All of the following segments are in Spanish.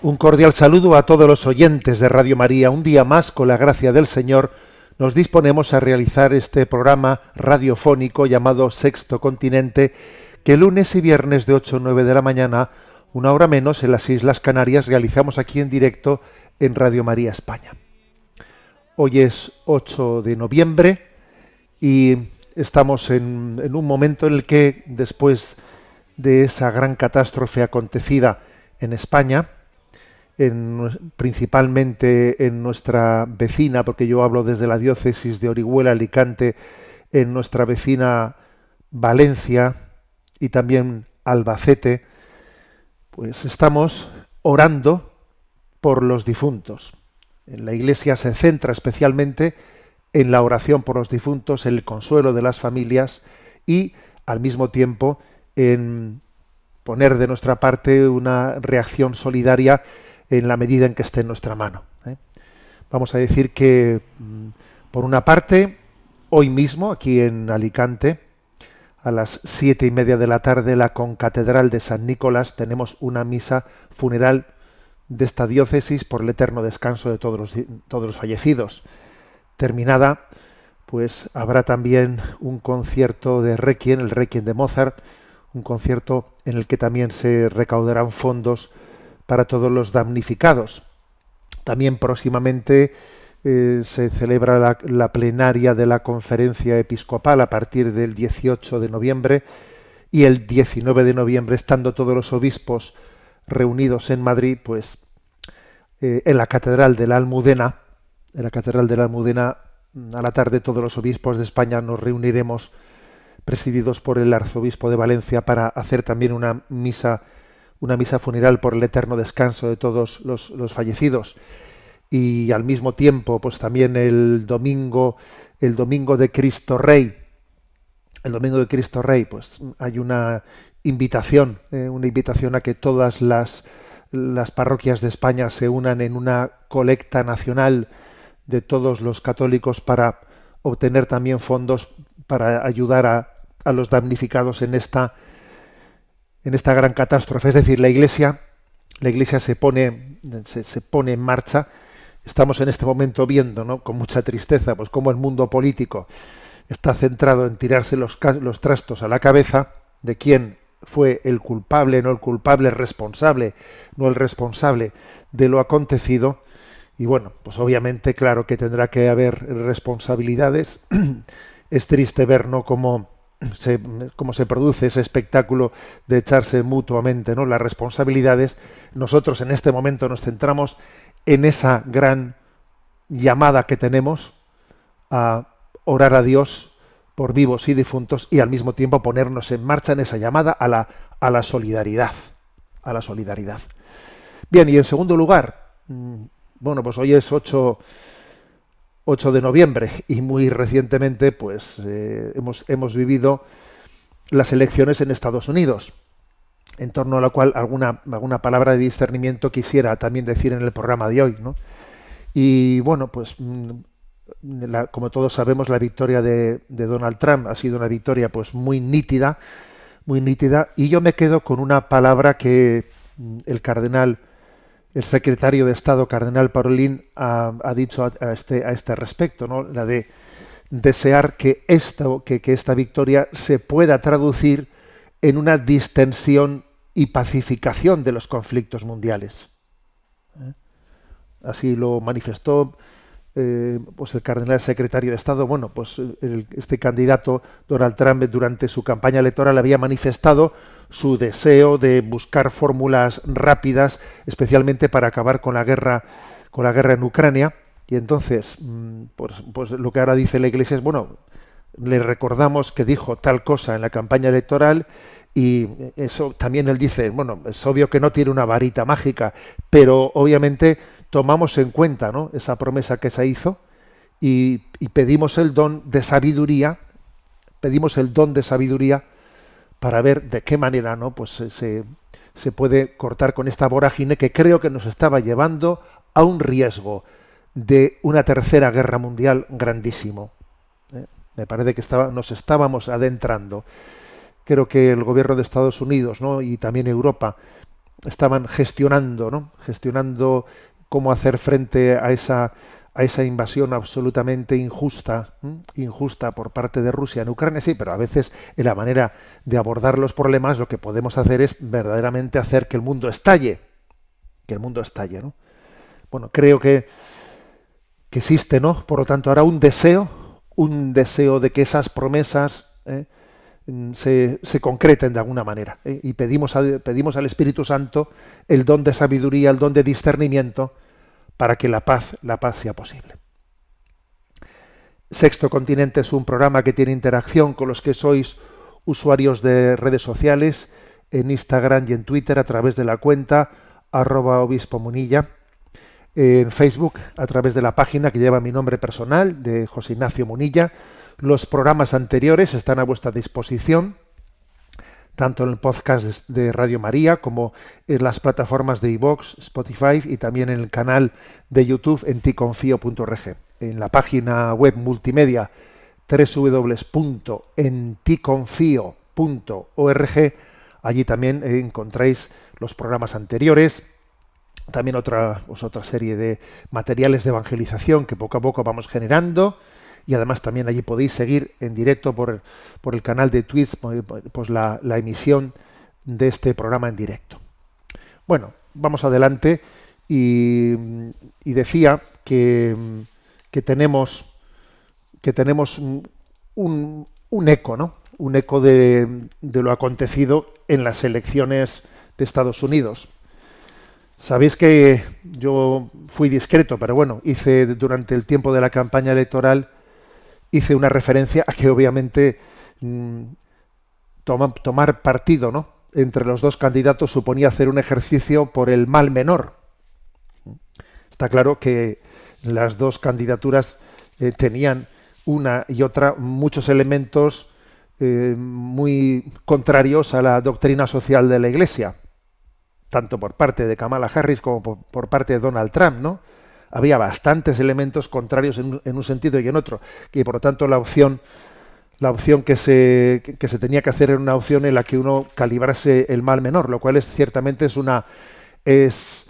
Un cordial saludo a todos los oyentes de Radio María. Un día más, con la gracia del Señor, nos disponemos a realizar este programa radiofónico llamado Sexto Continente, que lunes y viernes de 8 a 9 de la mañana, una hora menos, en las Islas Canarias, realizamos aquí en directo en Radio María España. Hoy es 8 de noviembre y estamos en un momento en el que, después de esa gran catástrofe acontecida en España, principalmente en nuestra vecina, porque yo hablo desde la diócesis de Orihuela, Alicante, en nuestra vecina Valencia y también Albacete, pues estamos orando por los difuntos. En la Iglesia se centra especialmente en la oración por los difuntos, en el consuelo de las familias y, al mismo tiempo, en poner de nuestra parte una reacción solidaria en la medida en que esté en nuestra mano. Vamos a decir que, por una parte, hoy mismo, aquí en Alicante, a las 7:30 de la tarde, la concatedral de San Nicolás, tenemos una misa funeral de esta diócesis por el eterno descanso de todos los fallecidos. Terminada, pues habrá también un concierto de Requiem, el Requiem de Mozart, un concierto en el que también se recaudarán fondos para todos los damnificados. También próximamente se celebra la plenaria de la Conferencia Episcopal a partir del 18 de noviembre y el 19 de noviembre, estando todos los obispos reunidos en Madrid, pues en la Catedral de la Almudena, a la tarde todos los obispos de España nos reuniremos, presididos por el arzobispo de Valencia, para hacer también una misa funeral por el eterno descanso de todos los fallecidos. Y al mismo tiempo, pues también el domingo de Cristo Rey, pues hay una invitación a que todas las parroquias de España se unan en una colecta nacional de todos los católicos para obtener también fondos para ayudar a los damnificados en esta gran catástrofe. Es decir, la Iglesia se pone en marcha. Estamos en este momento viendo, ¿no?, con mucha tristeza, pues cómo el mundo político está centrado en tirarse los trastos a la cabeza de quién fue el culpable, no el culpable, el responsable, no el responsable de lo acontecido. Y bueno, pues obviamente, claro que tendrá que haber responsabilidades. Es triste ver, ¿no?, cómo se produce ese espectáculo de echarse mutuamente, ¿no?, las responsabilidades. Nosotros en este momento nos centramos en esa gran llamada que tenemos a orar a Dios por vivos y difuntos y al mismo tiempo ponernos en marcha en esa llamada a la solidaridad. Bien, y en segundo lugar, bueno, pues hoy es 8 de noviembre y muy recientemente pues hemos vivido las elecciones en Estados Unidos, en torno a la cual alguna palabra de discernimiento quisiera también decir en el programa de hoy, ¿no? Y bueno, pues como todos sabemos, la victoria de Donald Trump ha sido una victoria pues muy nítida, y yo me quedo con una palabra que el secretario de Estado, cardenal Parolin, ha dicho a este respecto, ¿no?, la de desear que esta victoria se pueda traducir en una distensión y pacificación de los conflictos mundiales. Así lo manifestó pues el cardenal secretario de Estado. Bueno, pues este candidato Donald Trump, durante su campaña electoral, había manifestado su deseo de buscar fórmulas rápidas, especialmente para acabar con la guerra en Ucrania. Y entonces, pues lo que ahora dice la Iglesia es, bueno, le recordamos que dijo tal cosa en la campaña electoral, y eso también él dice, bueno, es obvio que no tiene una varita mágica, pero obviamente tomamos en cuenta, ¿no?, esa promesa que se hizo y pedimos el don de sabiduría, para ver de qué manera, ¿no?, pues se puede cortar con esta vorágine que creo que nos estaba llevando a un riesgo de una tercera guerra mundial grandísimo. Me parece que nos estábamos adentrando. Creo que el gobierno de Estados Unidos, ¿no?, y también Europa estaban gestionando, ¿no? Gestionando cómo hacer frente a esa invasión absolutamente injusta, injusta por parte de Rusia en Ucrania, sí, pero a veces en la manera de abordar los problemas lo que podemos hacer es verdaderamente hacer que el mundo estalle, ¿no? Bueno, creo que existe, ¿no? Por lo tanto, ahora un deseo de que esas promesas se concreten de alguna manera. Y pedimos al Espíritu Santo el don de sabiduría, el don de discernimiento, para que la paz sea posible. Sexto Continente es un programa que tiene interacción con los que sois usuarios de redes sociales, en Instagram y en Twitter a través de la cuenta @obispo munilla, en Facebook a través de la página que lleva mi nombre personal, de José Ignacio Munilla. Los programas anteriores están a vuestra disposición, tanto en el podcast de Radio María como en las plataformas de iVoox, Spotify y también en el canal de YouTube en ticonfio.org. En la página web multimedia www.enticonfio.org, allí también encontráis los programas anteriores, también otra serie de materiales de evangelización que poco a poco vamos generando, y además también allí podéis seguir en directo por el canal de Twitch pues la emisión de este programa en directo. Bueno, vamos adelante y decía que tenemos un eco, ¿no? Un eco de lo acontecido en las elecciones de Estados Unidos. Sabéis que yo fui discreto, pero bueno, hice durante el tiempo de la campaña electoral una referencia a que obviamente tomar partido, ¿no?, entre los dos candidatos suponía hacer un ejercicio por el mal menor. Está claro que las dos candidaturas tenían una y otra muchos elementos muy contrarios a la doctrina social de la Iglesia, tanto por parte de Kamala Harris como por parte de Donald Trump, ¿no? Había bastantes elementos contrarios en un sentido y en otro, y por lo tanto la opción que se tenía que hacer era una opción en la que uno calibrase el mal menor, lo cual ciertamente es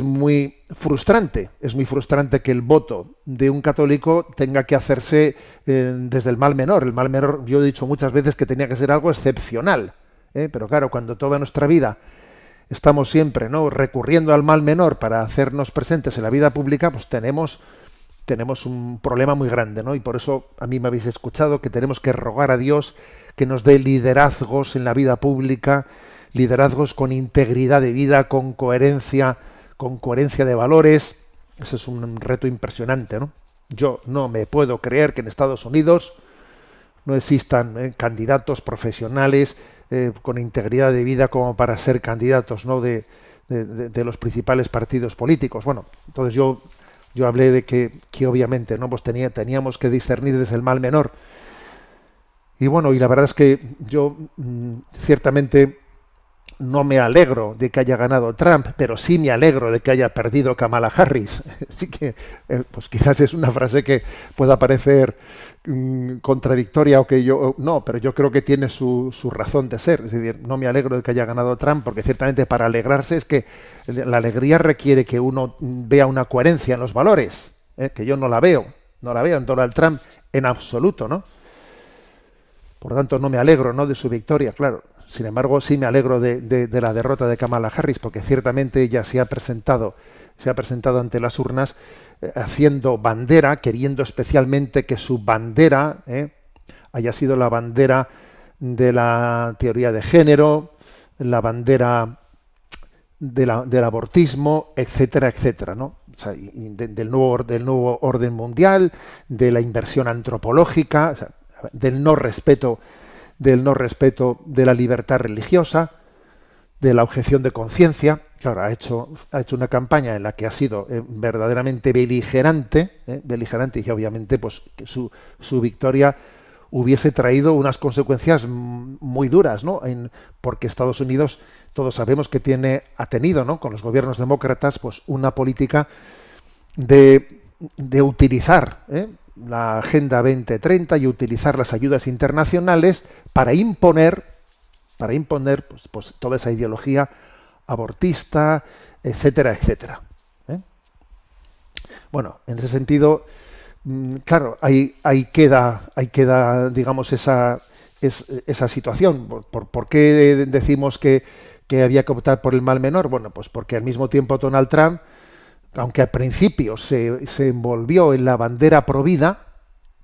muy frustrante. Es muy frustrante que el voto de un católico tenga que hacerse desde el mal menor. El mal menor, yo he dicho muchas veces que tenía que ser algo excepcional, pero claro, cuando toda nuestra vida estamos siempre, ¿no?, recurriendo al mal menor para hacernos presentes en la vida pública, pues tenemos un problema muy grande, ¿no? Y por eso a mí me habéis escuchado que tenemos que rogar a Dios que nos dé liderazgos en la vida pública, liderazgos con integridad de vida, con coherencia de valores. Ese es un reto impresionante, ¿no? Yo no me puedo creer que en Estados Unidos no existan candidatos profesionales con integridad de vida como para ser candidatos, ¿no?, de los principales partidos políticos. Bueno, entonces yo hablé de que obviamente, ¿no?, pues teníamos que discernir desde el mal menor. Y bueno, y la verdad es que yo ciertamente no me alegro de que haya ganado Trump, pero sí me alegro de que haya perdido Kamala Harris. Así que, pues quizás es una frase que pueda parecer contradictoria o que yo no, pero yo creo que tiene su razón de ser. Es decir, no me alegro de que haya ganado Trump, porque ciertamente para alegrarse es que la alegría requiere que uno vea una coherencia en los valores, que yo no la veo en Donald Trump en absoluto, ¿no? Por lo tanto, no me alegro, ¿no?, de su victoria, claro. Sin embargo, sí me alegro de la derrota de Kamala Harris, porque ciertamente ella se ha presentado ante las urnas haciendo bandera, queriendo especialmente que su bandera haya sido la bandera de la teoría de género, la bandera del abortismo, etcétera, etcétera, ¿no? O sea, del nuevo orden mundial, de la inversión antropológica, o sea, del no respeto de la libertad religiosa, de la objeción de conciencia. Claro, ha hecho una campaña en la que ha sido verdaderamente beligerante, y obviamente pues que su victoria hubiese traído unas consecuencias muy duras, ¿no? Porque Estados Unidos, todos sabemos que ha tenido, ¿no?, con los gobiernos demócratas, pues una política de utilizar la Agenda 2030 y utilizar las ayudas internacionales para imponer pues toda esa ideología abortista, etcétera, etcétera. ¿Eh? Bueno, en ese sentido, claro, ahí queda, digamos, esa situación. ¿Por qué decimos que había que optar por el mal menor? Bueno, pues porque al mismo tiempo Donald Trump, aunque al principio se envolvió en la bandera provida,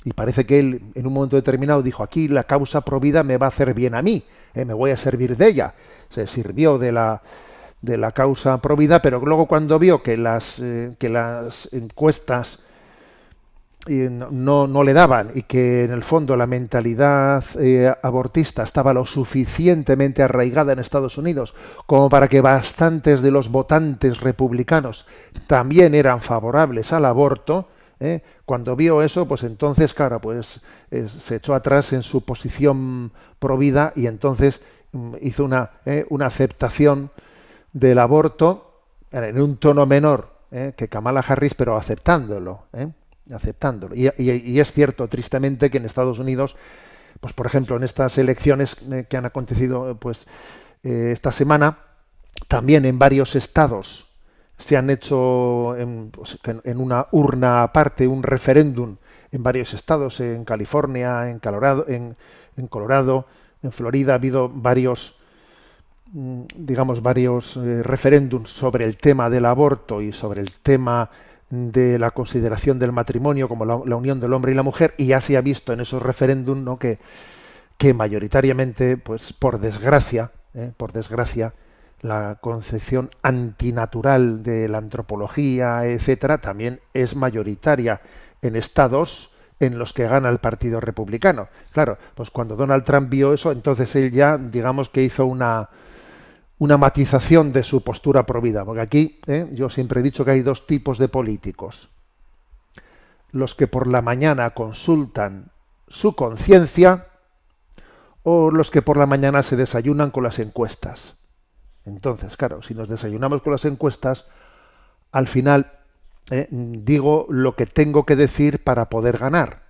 y parece que él en un momento determinado dijo, aquí la causa provida me va a hacer bien a mí, me voy a servir de ella. Se sirvió de la causa provida, pero luego cuando vio que las encuestas no le daban y que en el fondo la mentalidad abortista estaba lo suficientemente arraigada en Estados Unidos como para que bastantes de los votantes republicanos también eran favorables al aborto, cuando vio eso, pues entonces, claro, pues se echó atrás en su posición provida y entonces hizo una aceptación del aborto en un tono menor que Kamala Harris, pero aceptándolo. Y es cierto, tristemente, que en Estados Unidos, pues por ejemplo, en estas elecciones que han acontecido esta semana, también en varios estados se han hecho en una urna aparte un referéndum en varios estados, en California, en Colorado, en Florida, ha habido varios referéndums sobre el tema del aborto y sobre el tema de la consideración del matrimonio como la unión del hombre y la mujer, y ya se ha visto en esos referéndums, ¿no?, que mayoritariamente, pues por desgracia, la concepción antinatural de la antropología, etcétera, también es mayoritaria en estados en los que gana el Partido Republicano. Claro, pues cuando Donald Trump vio eso, entonces él ya, digamos que hizo una matización de su postura provida, porque aquí yo siempre he dicho que hay dos tipos de políticos: los que por la mañana consultan su conciencia o los que por la mañana se desayunan con las encuestas. Entonces, claro, si nos desayunamos con las encuestas, al final digo lo que tengo que decir para poder ganar.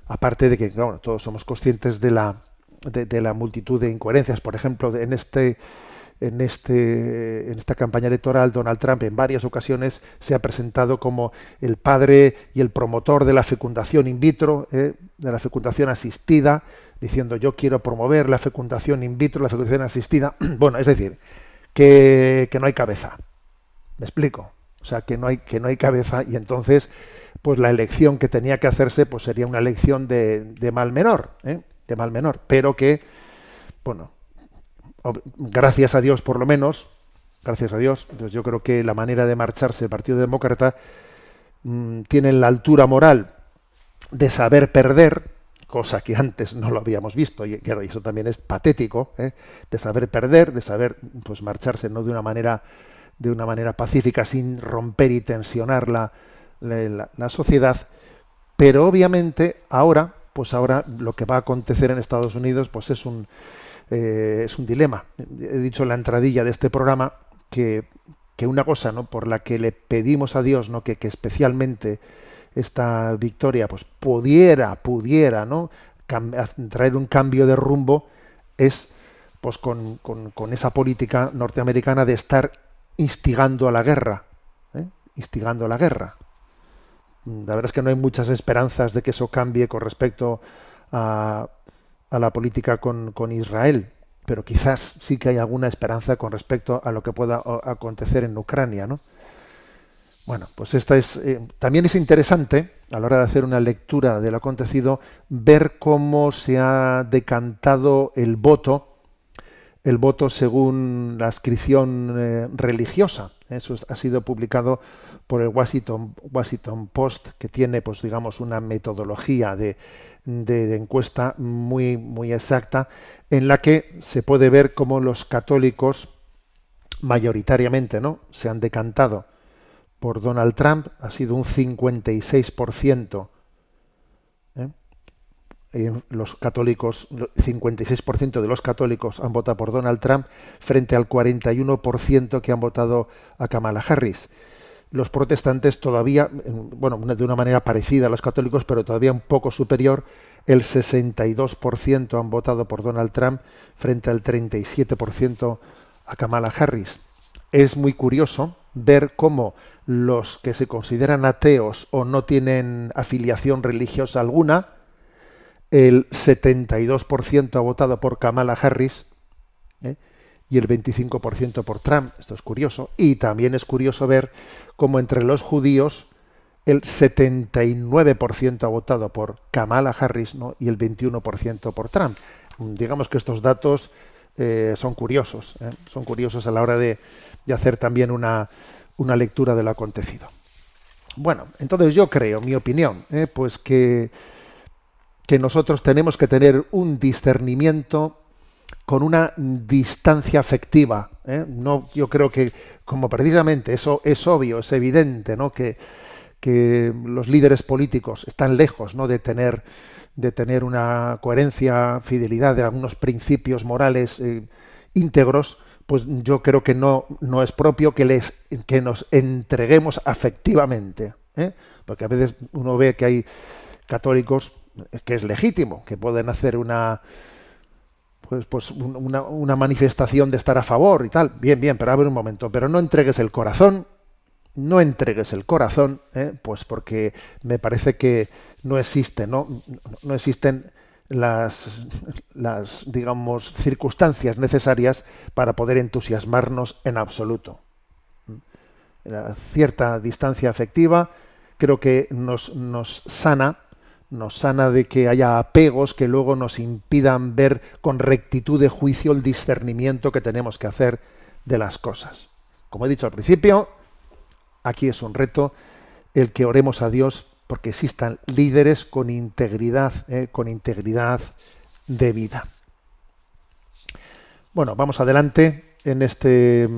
Aparte de que, claro, todos somos conscientes de la multitud de incoherencias. Por ejemplo, en esta campaña electoral, Donald Trump en varias ocasiones se ha presentado como el padre y el promotor de la fecundación in vitro, de la fecundación asistida, diciendo yo quiero promover la fecundación in vitro, la fecundación asistida. Bueno, es decir, que no hay cabeza. ¿Me explico? O sea, que no hay cabeza, y entonces pues la elección que tenía que hacerse pues sería una elección de mal menor, de mal menor, pero que, bueno, gracias a Dios, por lo menos, gracias a Dios, pues yo creo que la manera de marcharse el Partido Demócrata tiene la altura moral de saber perder, cosa que antes no lo habíamos visto, y claro, eso también es patético, de saber perder, de saber pues marcharse no de una manera pacífica, sin romper y tensionar la sociedad. Pero obviamente ahora lo que va a acontecer en Estados Unidos pues es un dilema. He dicho en la entradilla de este programa que una cosa, ¿no?, por la que le pedimos a Dios, ¿no?, que especialmente esta victoria pues pudiera, ¿no?, traer un cambio de rumbo, es pues con esa política norteamericana de estar instigando a la guerra, instigando a la guerra. La verdad es que no hay muchas esperanzas de que eso cambie con respecto a la política con Israel, pero quizás sí que hay alguna esperanza con respecto a lo que pueda acontecer en Ucrania, ¿no? Bueno, pues también es interesante, a la hora de hacer una lectura de lo acontecido, ver cómo se ha decantado el voto según la adscripción religiosa. Eso ha sido publicado por el Washington Post, que tiene, pues digamos, una metodología de encuesta muy, muy exacta, en la que se puede ver cómo los católicos mayoritariamente, ¿no?, se han decantado por Donald Trump. Ha sido un 56%. Los católicos, 56% de los católicos han votado por Donald Trump frente al 41% que han votado a Kamala Harris. Los protestantes todavía, bueno, de una manera parecida a los católicos, pero todavía un poco superior, el 62% han votado por Donald Trump frente al 37% a Kamala Harris. Es muy curioso ver cómo los que se consideran ateos o no tienen afiliación religiosa alguna, el 72% ha votado por Kamala Harris, ¿eh? Y el 25% por Trump. Esto es curioso. Y también es curioso ver cómo entre los judíos el 79% ha votado por Kamala Harris, ¿no? Y el 21% por Trump. Digamos que estos datos son curiosos, ¿eh? Son curiosos a la hora de hacer también una lectura de lo acontecido. Bueno, entonces yo creo, mi opinión, pues que nosotros tenemos que tener un discernimiento con una distancia afectiva, ¿eh? No, yo creo que, como precisamente eso es obvio, es evidente, ¿no? Que los líderes políticos están lejos, ¿no? de tener una coherencia, fidelidad de algunos principios morales íntegros, pues yo creo que no es propio que nos entreguemos afectivamente, ¿eh? Porque a veces uno ve que hay católicos, que es legítimo, que pueden hacer una manifestación de estar a favor y tal, bien, bien, pero a ver un momento, pero no entregues el corazón, pues porque me parece que no existen, no existen las, digamos, circunstancias necesarias para poder entusiasmarnos en absoluto. La cierta distancia afectiva creo que nos sana de que haya apegos que luego nos impidan ver con rectitud de juicio el discernimiento que tenemos que hacer de las cosas. Como he dicho al principio, aquí es un reto el que oremos a Dios porque existan líderes con integridad de vida. Bueno, vamos adelante en este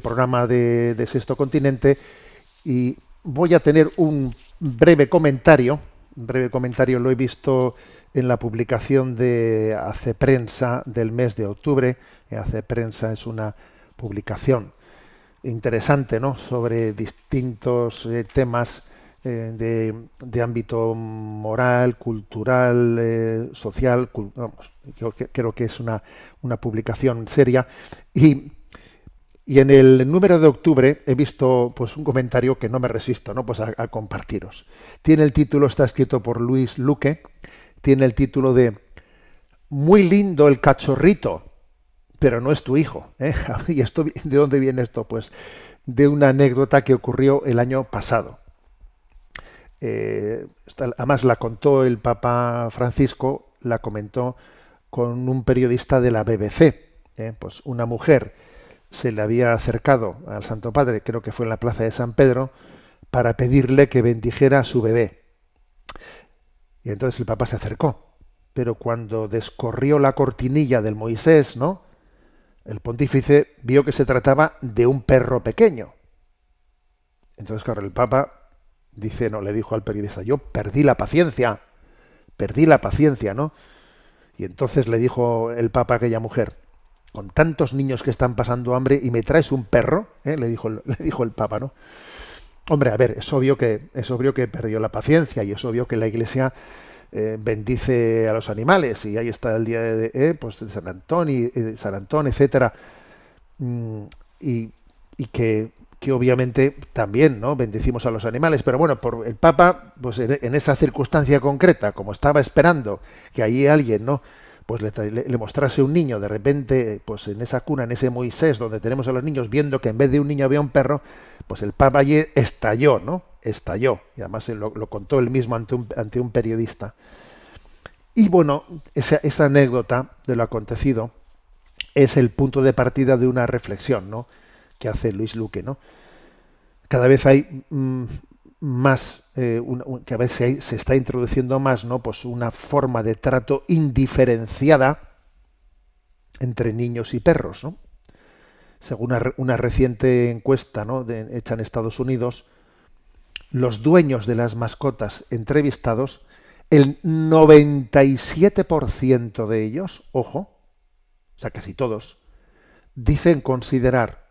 programa de Sexto Continente y voy a tener un breve comentario. Lo he visto en la publicación de Hace Prensa del mes de octubre. Hace Prensa es una publicación interesante, ¿no? Sobre distintos temas de ámbito moral, cultural, social. Vamos, yo creo que es una publicación seria. Y en el número de octubre he visto pues un comentario que no me resisto, ¿no? Pues a compartiros. Tiene el título, está escrito por Luis Luque, tiene el título de Muy lindo el cachorrito, pero no es tu hijo, ¿eh? ¿Y esto, de dónde viene esto? Pues de una anécdota que ocurrió el año pasado. Además la contó el Papa Francisco, la comentó con un periodista de la BBC. Pues una mujer se le había acercado al Santo Padre, creo que fue en la plaza de San Pedro, para pedirle que bendijera a su bebé. Y entonces el Papa se acercó. Pero cuando descorrió la cortinilla del Moisés, ¿no? El pontífice vio que se trataba de un perro pequeño. Entonces, claro, el Papa le dijo al periodista, yo perdí la paciencia, ¿no? Y entonces le dijo el Papa a aquella mujer, con tantos niños que están pasando hambre y me traes un perro, le dijo el Papa, ¿no? Hombre, a ver, es obvio que perdió la paciencia y es obvio que la Iglesia bendice a los animales y ahí está el día pues de San Antón, etcétera, y que obviamente también, ¿no?, bendecimos a los animales, pero bueno, por el Papa, pues en esa circunstancia concreta, como estaba esperando que allí alguien, ¿no?, pues le mostrase un niño, de repente, pues en esa cuna, en ese Moisés, donde tenemos a los niños, viendo que en vez de un niño había un perro, pues el Papa allí estalló, ¿no? Estalló. Y además lo contó él mismo ante un periodista. Y bueno, esa anécdota de lo acontecido es el punto de partida de una reflexión, ¿no?, que hace Luis Luque, ¿no? Cada vez hay más, que a veces se está introduciendo más, ¿no?, pues una forma de trato indiferenciada entre niños y perros, ¿no? Según una reciente encuesta, ¿no?, hecha en Estados Unidos, los dueños de las mascotas entrevistados, el 97% de ellos, ojo, o sea, casi todos, dicen considerar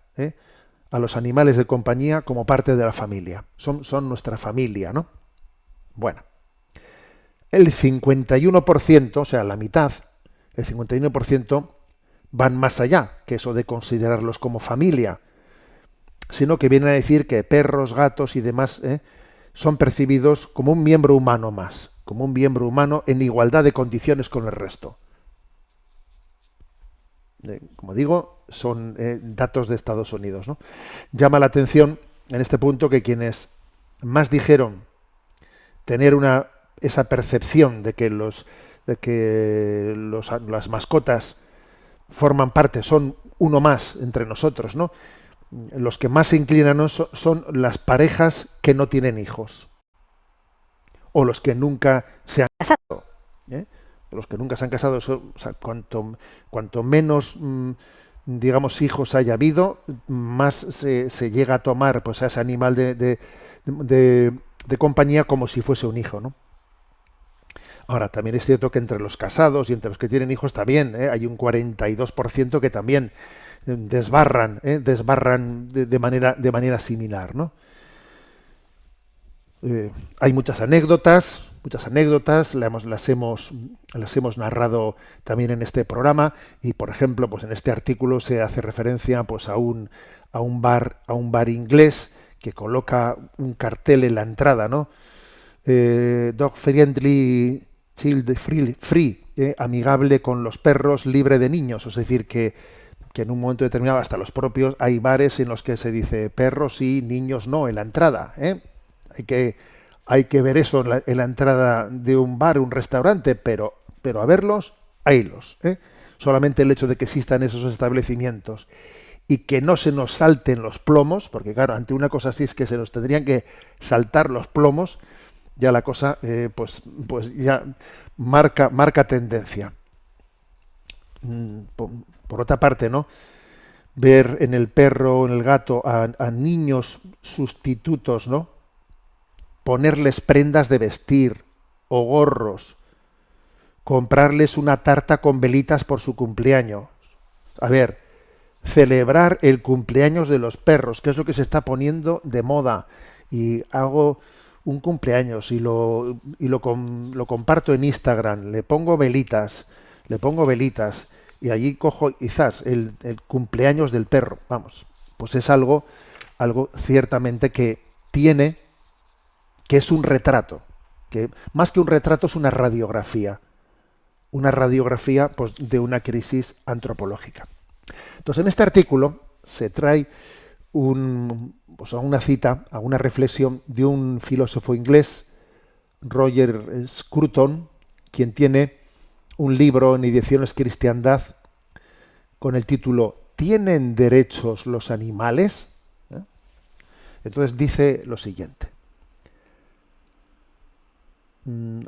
a los animales de compañía como parte de la familia. Son nuestra familia, ¿no? Bueno, el 51%, o sea, la mitad, el 51% van más allá que eso de considerarlos como familia, sino que vienen a decir que perros, gatos y demás son percibidos como un miembro humano más, como un miembro humano en igualdad de condiciones con el resto. Como digo, son datos de Estados Unidos, ¿no? Llama la atención en este punto que quienes más dijeron tener esa percepción de que las mascotas forman parte, son uno más entre nosotros, ¿no? Los que más se inclinan son las parejas que no tienen hijos o los que nunca se han casado. ¿eh? Los que nunca se han casado, o sea, cuanto menos digamos hijos haya habido, más se llega a tomar pues a ese animal de compañía como si fuese un hijo, ¿no? Ahora, también es cierto que entre los casados y entre los que tienen hijos también hay un 42% que también desbarran de manera similar, ¿no? Hay muchas anécdotas, las hemos narrado también en este programa y, por ejemplo, pues en este artículo se hace referencia pues a un bar inglés que coloca un cartel en la entrada, ¿no? Dog friendly, child free, amigable con los perros, libre de niños, es decir que en un momento determinado hasta los propios hay bares en los que se dice perros sí, niños no en la entrada, ¿eh? Hay que ver eso en la entrada de un bar, un restaurante, pero a verlos, haylos, ¿eh? Solamente el hecho de que existan esos establecimientos y que no se nos salten los plomos, porque claro, ante una cosa así es que se nos tendrían que saltar los plomos, ya la cosa pues ya marca tendencia. Por otra parte, ¿no? Ver en el perro o en el gato a niños sustitutos, ¿no? Ponerles prendas de vestir o gorros, comprarles una tarta con velitas por su cumpleaños. A ver, celebrar el cumpleaños de los perros, que es lo que se está poniendo de moda. Y hago un cumpleaños y lo comparto en Instagram, le pongo velitas y allí cojo quizás el cumpleaños del perro. Vamos, pues es algo ciertamente que es un retrato, que más que un retrato es una radiografía pues, de una crisis antropológica. Entonces, en este artículo se trae una cita, a una reflexión de un filósofo inglés, Roger Scruton, quien tiene un libro en Ediciones Cristiandad con el título ¿Tienen derechos los animales? Entonces dice lo siguiente.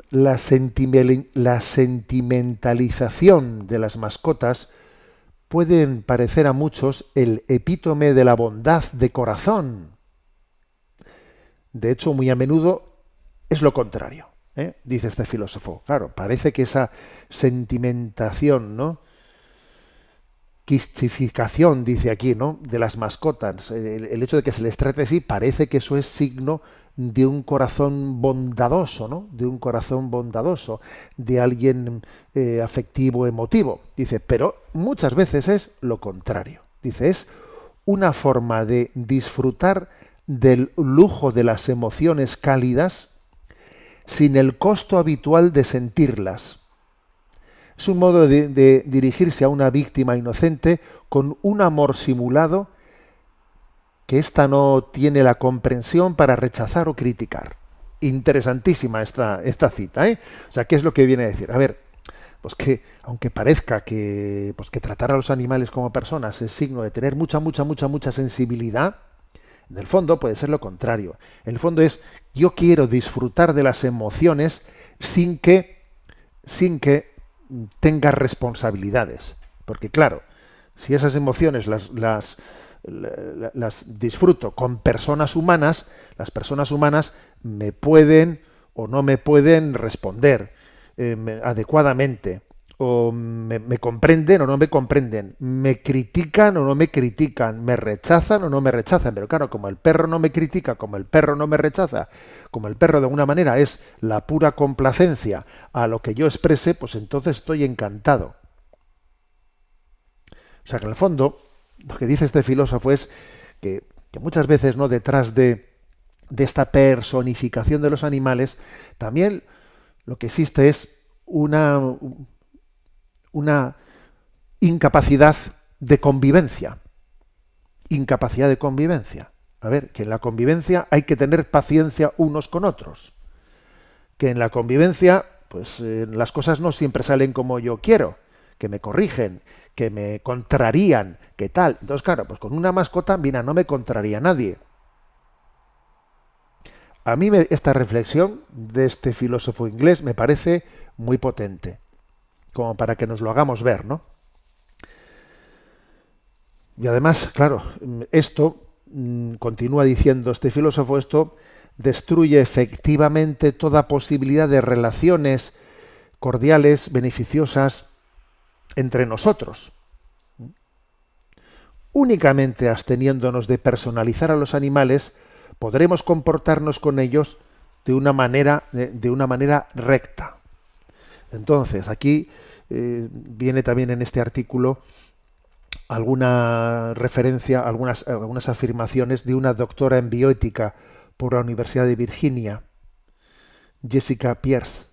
La sentimentalización de las mascotas pueden parecer a muchos el epítome de la bondad de corazón. De hecho, muy a menudo es lo contrario, dice este filósofo. Claro, parece que esa sentimentación, ¿no? Quistificación, dice aquí, ¿no? De las mascotas, el hecho de que se les trate así, parece que eso es signo de un corazón bondadoso, ¿no? De un corazón bondadoso, de alguien afectivo, emotivo. Dice, pero muchas veces es lo contrario. Dice, es una forma de disfrutar del lujo de las emociones cálidas sin el costo habitual de sentirlas. Es un modo de dirigirse a una víctima inocente con un amor simulado que ésta no tiene la comprensión para rechazar o criticar. Interesantísima esta cita, ¿eh? O sea, ¿qué es lo que viene a decir? A ver, pues que aunque parezca que tratar a los animales como personas es signo de tener mucha sensibilidad, en el fondo puede ser lo contrario. En el fondo es, yo quiero disfrutar de las emociones sin que tenga responsabilidades. Porque claro, si esas emociones las disfruto con personas humanas, las personas humanas me pueden o no me pueden responder adecuadamente, o me comprenden o no me comprenden, me critican o no me critican, me rechazan o no me rechazan. Pero claro, como el perro no me critica, como el perro no me rechaza, como el perro de alguna manera es la pura complacencia a lo que yo exprese, pues entonces estoy encantado. O sea que en el fondo lo que dice este filósofo es que muchas veces, ¿no?, detrás de esta personificación de los animales, también lo que existe es una incapacidad de convivencia. Incapacidad de convivencia. A ver, que en la convivencia hay que tener paciencia unos con otros. Que en la convivencia, pues las cosas no siempre salen como yo quiero, que me corrigen, que me contrarían, que tal. Entonces, claro, pues con una mascota, mira, no me contraría nadie. A mí esta reflexión de este filósofo inglés me parece muy potente, como para que nos lo hagamos ver, ¿no? Y además, claro, esto, continúa diciendo este filósofo, esto destruye efectivamente toda posibilidad de relaciones cordiales, beneficiosas entre nosotros. Únicamente absteniéndonos de personalizar a los animales, podremos comportarnos con ellos de una manera recta. Entonces, aquí viene también en este artículo alguna referencia, algunas afirmaciones de una doctora en bioética por la Universidad de Virginia, Jessica Pierce,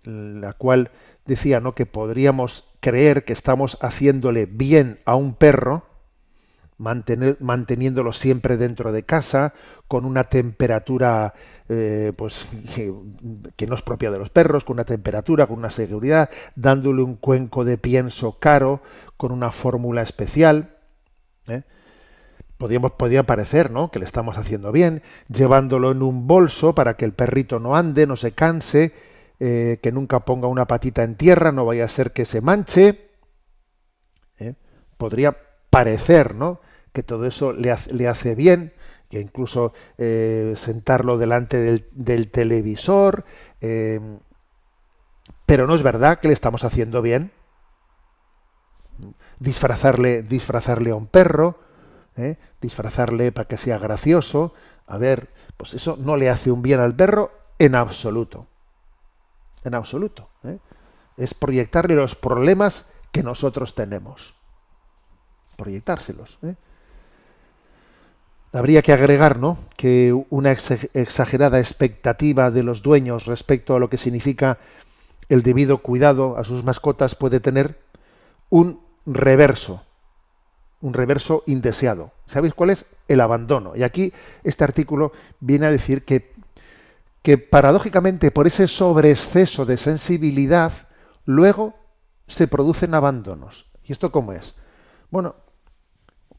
la cual decía, ¿no?, que podríamos creer que estamos haciéndole bien a un perro, manteniéndolo siempre dentro de casa, con una temperatura pues que no es propia de los perros, con una temperatura, con una seguridad, dándole un cuenco de pienso caro, con una fórmula especial. Podría parecer, ¿no?, que le estamos haciendo bien, llevándolo en un bolso para que el perrito no ande, no se canse, que nunca ponga una patita en tierra, no vaya a ser que se manche. Podría parecer, ¿no?, que todo eso le hace bien, que incluso sentarlo delante del televisor, pero no es verdad que le estamos haciendo bien. Disfrazarle a un perro, disfrazarle para que sea gracioso, a ver, pues eso no le hace un bien al perro en absoluto. En absoluto. Es proyectarle los problemas que nosotros tenemos. Proyectárselos. Habría que agregar, ¿no?, que una exagerada expectativa de los dueños respecto a lo que significa el debido cuidado a sus mascotas puede tener un reverso indeseado. ¿Sabéis cuál es? El abandono. Y aquí este artículo viene a decir que paradójicamente por ese sobreexceso de sensibilidad luego se producen abandonos. ¿Y esto cómo es? Bueno,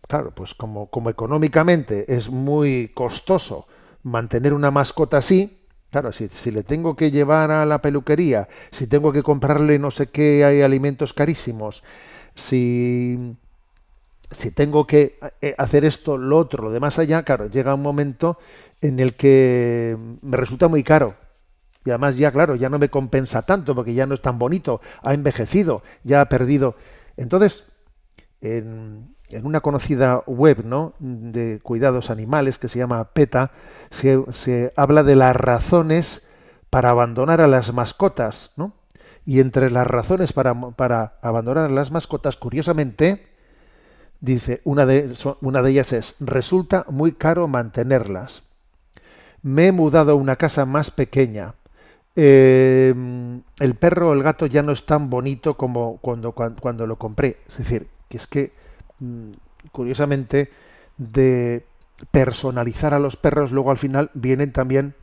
claro, pues como económicamente es muy costoso mantener una mascota así, claro, si le tengo que llevar a la peluquería, si tengo que comprarle no sé qué, hay alimentos carísimos, si tengo que hacer esto, lo otro, lo de más allá, claro, llega un momento en el que me resulta muy caro. Y además ya, claro, ya no me compensa tanto porque ya no es tan bonito, ha envejecido, ya ha perdido. Entonces, en una conocida web, ¿no?, de cuidados animales que se llama PETA, se habla de las razones para abandonar a las mascotas, ¿no? Y entre las razones para abandonar a las mascotas, curiosamente, dice, una de ellas es: resulta muy caro mantenerlas. Me he mudado a una casa más pequeña. El perro o el gato ya no es tan bonito como cuando lo compré. Es decir, que es que, curiosamente, de personalizar a los perros, luego al final vienen también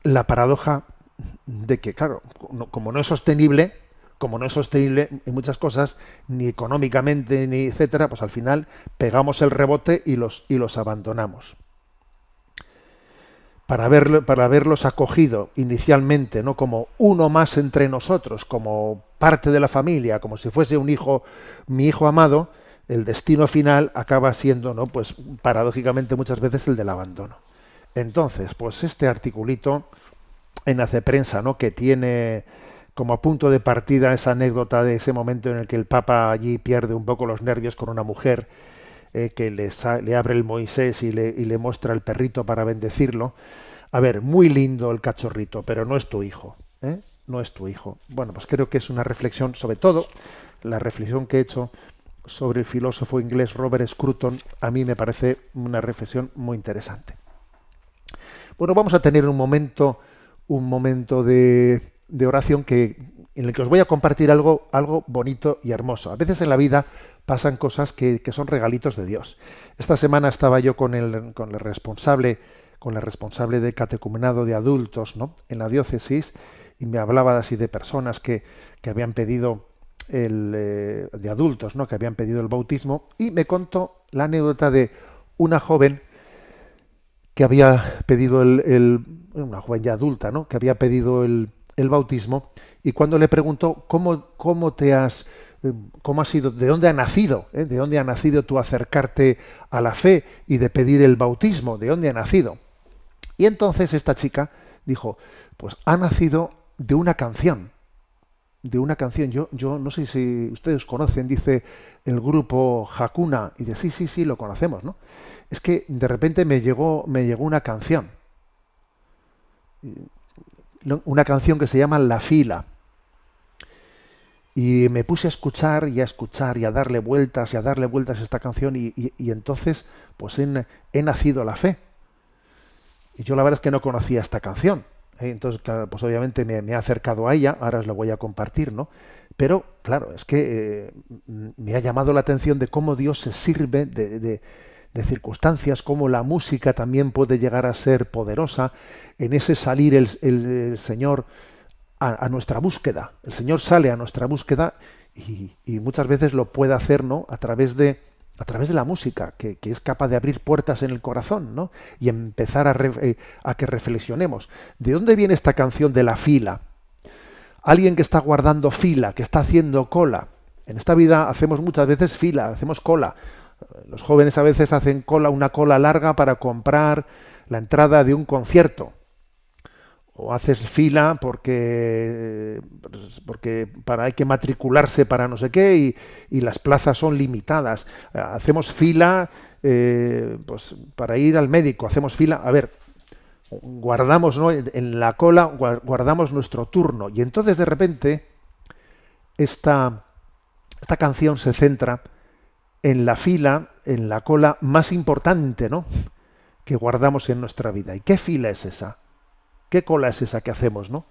la paradoja de que, claro, como no es sostenible en muchas cosas, ni económicamente, ni etcétera, pues al final pegamos el rebote y los abandonamos. Para haberlos acogido inicialmente, ¿no?, como uno más entre nosotros, como parte de la familia, como si fuese mi hijo amado, el destino final acaba siendo, ¿no?, pues paradójicamente muchas veces el del abandono. Entonces, pues este articulito en Hace Prensa, ¿no?, que tiene como punto de partida esa anécdota de ese momento en el que el Papa allí pierde un poco los nervios con una mujer que le abre el Moisés y le muestra el perrito para bendecirlo. A ver, muy lindo el cachorrito, pero no es tu hijo, no es tu hijo. Bueno, pues creo que es una reflexión, sobre todo la reflexión que he hecho sobre el filósofo inglés Robert Scruton, a mí me parece una reflexión muy interesante. Bueno, vamos a tener un momento de oración en el que os voy a compartir algo bonito y hermoso. A veces en la vida pasan cosas que son regalitos de Dios. Esta semana estaba yo con la responsable de catecumenado de adultos, ¿no?, en la diócesis, y me hablaba así de personas que habían pedido de adultos, ¿no?, que habían pedido el bautismo, y me contó la anécdota de una joven que había pedido una joven ya adulta, ¿no?, que había pedido el bautismo, y cuando le preguntó cómo ha sido, de dónde ha nacido, de dónde ha nacido tu acercarte a la fe y de pedir el bautismo, de dónde ha nacido. Y entonces esta chica dijo, pues ha nacido de una canción, de una canción. Yo no sé si ustedes conocen, dice el grupo Hakuna, y de sí, lo conocemos, ¿no? Es que de repente me llegó una canción, una canción que se llama La Fila, y me puse a escuchar y a escuchar y a darle vueltas a esta canción, y entonces pues he nacido la fe. Y yo la verdad es que no conocía esta canción. Entonces, claro, pues obviamente me he acercado a ella, ahora os la voy a compartir, ¿no? Pero, claro, es que me ha llamado la atención de cómo Dios se sirve de circunstancias, cómo la música también puede llegar a ser poderosa en ese salir el Señor a nuestra búsqueda. El Señor sale a nuestra búsqueda y muchas veces lo puede hacer, ¿no?, a través de la música, que es capaz de abrir puertas en el corazón, ¿no?, y empezar a que reflexionemos. ¿De dónde viene esta canción de La Fila? Alguien que está guardando fila, que está haciendo cola. En esta vida hacemos muchas veces fila, hacemos cola. Los jóvenes a veces hacen una cola larga para comprar la entrada de un concierto. O haces fila porque hay que matricularse para no sé qué, y las plazas son limitadas. Hacemos fila pues para ir al médico, hacemos fila. A ver, guardamos, ¿no?, en la cola, guardamos nuestro turno, y entonces de repente esta canción se centra en la fila, en la cola más importante, ¿no?, que guardamos en nuestra vida. ¿Y qué fila es esa? ¿Qué cola es esa que hacemos, no?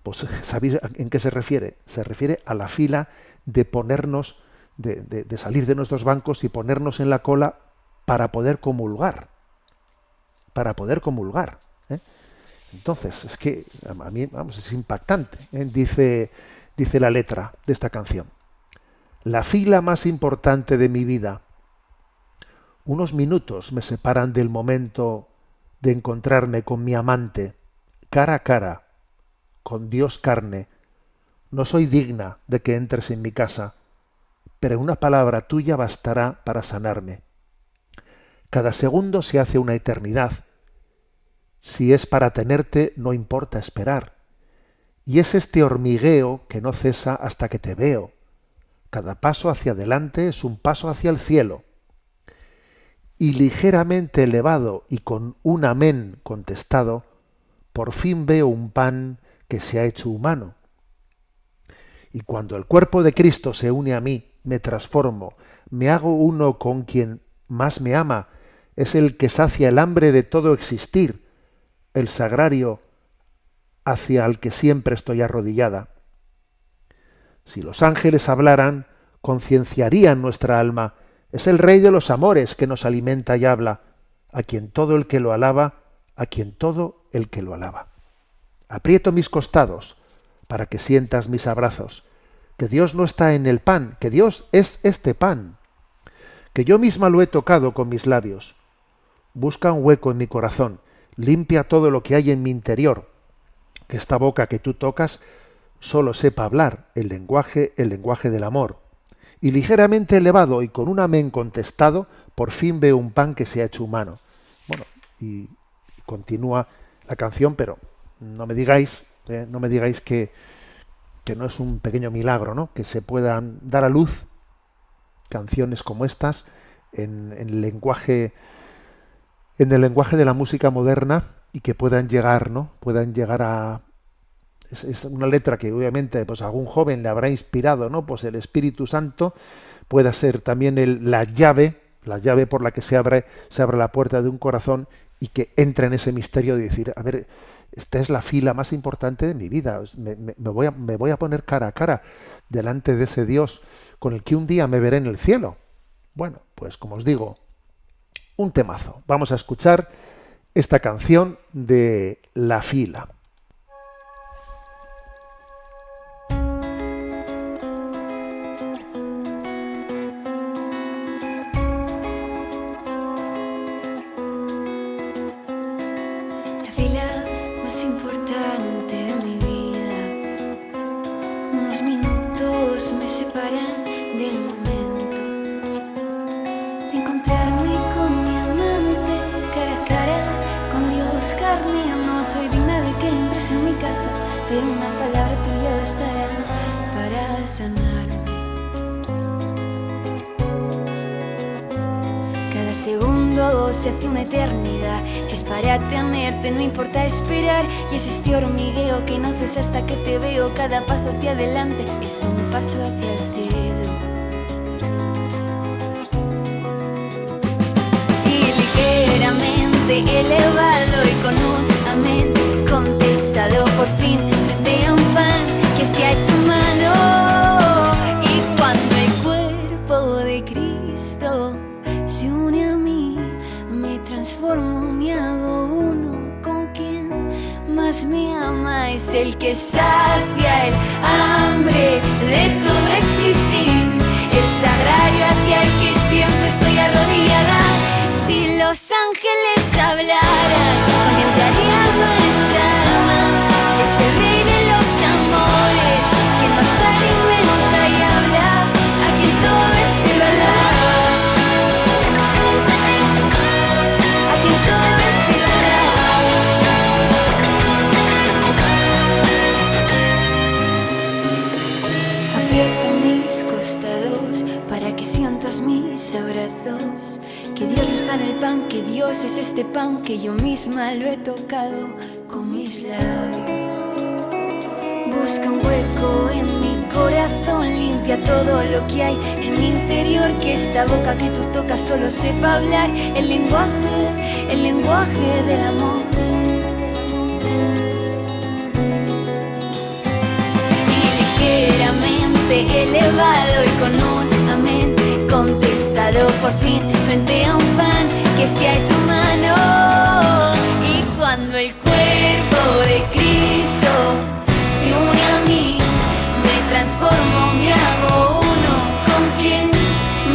Pues ¿sabéis en qué se refiere? Se refiere a la fila de ponernos, de salir de nuestros bancos y ponernos en la cola para poder comulgar. Para poder comulgar. Entonces, es que a mí, vamos, es impactante. Dice la letra de esta canción. La fila más importante de mi vida. Unos minutos me separan del momento de encontrarme con mi amante, cara a cara, con Dios carne. No soy digna de que entres en mi casa, pero una palabra tuya bastará para sanarme. Cada segundo se hace una eternidad. Si es para tenerte, no importa esperar. Y es este hormigueo que no cesa hasta que te veo. Cada paso hacia adelante es un paso hacia el cielo. Y ligeramente elevado y con un amén contestado, por fin veo un pan que se ha hecho humano. Y cuando el cuerpo de Cristo se une a mí, me transformo, me hago uno con quien más me ama, es el que sacia el hambre de todo existir, el sagrario hacia el que siempre estoy arrodillada. Si los ángeles hablaran, concienciarían nuestra alma. Es el Rey de los amores que nos alimenta y habla, a quien todo el que lo alaba, a quien todo el que lo alaba. Aprieto mis costados para que sientas mis abrazos, que Dios no está en el pan, que Dios es este pan, que yo misma lo he tocado con mis labios. Busca un hueco en mi corazón, limpia todo lo que hay en mi interior, que esta boca que tú tocas solo sepa hablar el lenguaje del amor. Y ligeramente elevado y con un amén contestado, por fin veo un pan que se ha hecho humano. Bueno, y continúa la canción, pero no me digáis que no es un pequeño milagro, ¿no?, que se puedan dar a luz canciones como estas en el lenguaje de la música moderna, y que puedan llegar, ¿no?, puedan llegar a... Es una letra que obviamente pues a algún joven le habrá inspirado, ¿no?, pues el Espíritu Santo, pueda ser también la llave por la que se abre la puerta de un corazón y que entra en ese misterio de decir, a ver, esta es la fila más importante de mi vida, me voy a poner cara a cara delante de ese Dios con el que un día me veré en el cielo. Bueno, pues como os digo, un temazo. Vamos a escuchar esta canción de La Fila. La fila más importante de mi vida. Unos minutos me separan del momento de encontrarme con mi amante cara a cara, con Dios carne. No soy digna de que entres en mi casa, pero una palabra tuya bastará para sanarme. Cada segundo se hace una eternidad. Si es para tenerte no importa esperar. Y es este hormigueo que no cesa hasta que te veo. Cada paso hacia adelante es un paso hacia el cielo. Y ligeramente elevado y con un amén contestado por fin frente a un pan que se ha hecho humano. Y cuando el cuerpo de Cristo se une a mí, me transformo, me hago uno con quien más me ama. Es el que sacia el hambre de todo existir, el sagrario hacia el que siempre estoy arrodillada. Si los ángeles hablaran, contemplarían nuestra alma. Es el rey de los amores que nos alimenta y habla, a quien todo el cielo alaba. Aprieta mis costados para que sientas mis abrazos. Que Dios no está en el pan, que Dios es este pan, que yo misma lo he tocado con mis labios. Busca un hueco en mi corazón, limpia todo lo que hay en mi interior. Que esta boca que tú tocas solo sepa hablar el lenguaje del amor. Y ligeramente elevado y con un amén contestado por fin frente a un pan que se ha hecho humano. Y cuando el cuerpo de Cristo se une a mí, me transformo, me hago uno con quien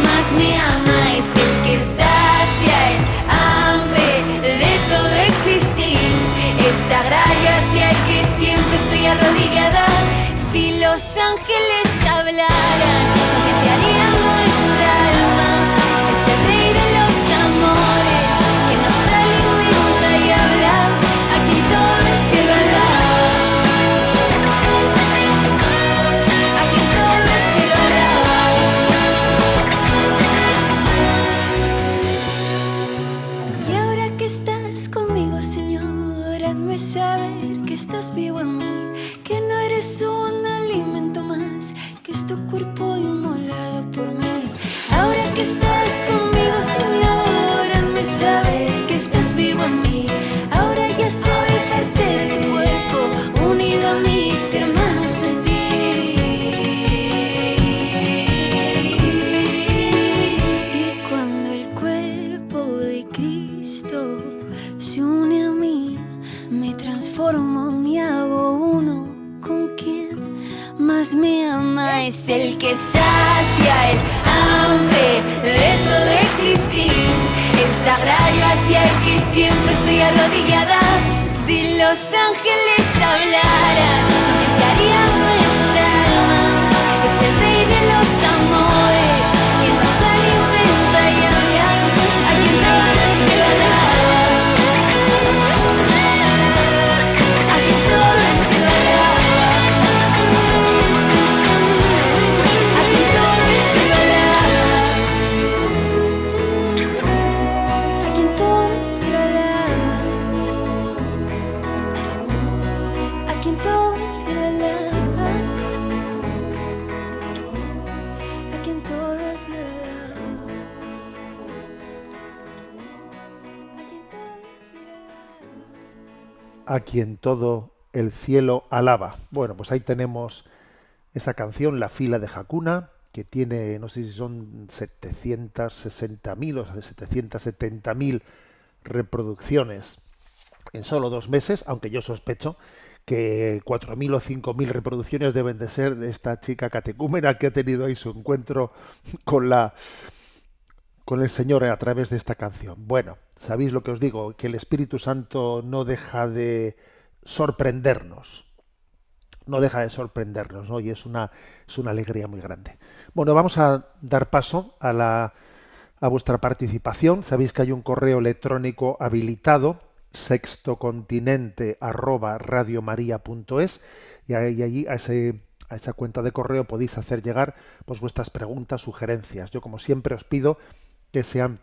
más me ama. Es el que sacia el hambre de todo existir, el sagrario hacia el que siempre estoy arrodillada. Si los ángeles hablaran, contemplarían nuestra alma. Es el rey de los amores que nos alimenta y habla, a quien todo el cielo alaba. A quien todo el cielo alaba. Y ahora que estás conmigo, Señor, hazme saber que estás vivo en mí, que no eres un alimento más, que es tu cuerpo inmolado por mí. Ahora que estás conmigo, Señor, hazme saber que estás vivo en mí. Ahora ya soy parte de tu cuerpo, unido a mis hermanos en ti. Y cuando el cuerpo de Cristo se une a mí, me transformo, me hago uno con quien más me ama. Es el que sacia el hambre de todo existir, el sagrario hacia el que siempre estoy arrodillada. Si los ángeles hablaran, contemplarían nuestra alma. Es el rey de los amores que nos alimenta y habla, a quien todo el cielo alaba. A quien todo el cielo alaba. A quien todo el cielo alaba. A quien todo el cielo alaba. A quien todo el a quien todo el cielo alaba. Bueno, pues ahí tenemos esa canción, La fila de Hakuna, que tiene, no sé si son 760.000 o 770.000 reproducciones en solo 2 meses, aunque yo sospecho que 4.000 o 5.000 reproducciones deben de ser de esta chica catecúmena que ha tenido ahí su encuentro con con el Señor a través de esta canción. Bueno, sabéis lo que os digo, que el Espíritu Santo no deja de sorprendernos, no deja de sorprendernos, ¿no? Y es una alegría muy grande. Bueno, vamos a dar paso a vuestra participación. Sabéis que hay un correo electrónico habilitado, sextocontinente@radiomaria.es, y allí a esa cuenta de correo podéis hacer llegar pues vuestras preguntas, sugerencias. Yo, como siempre, os pido que sean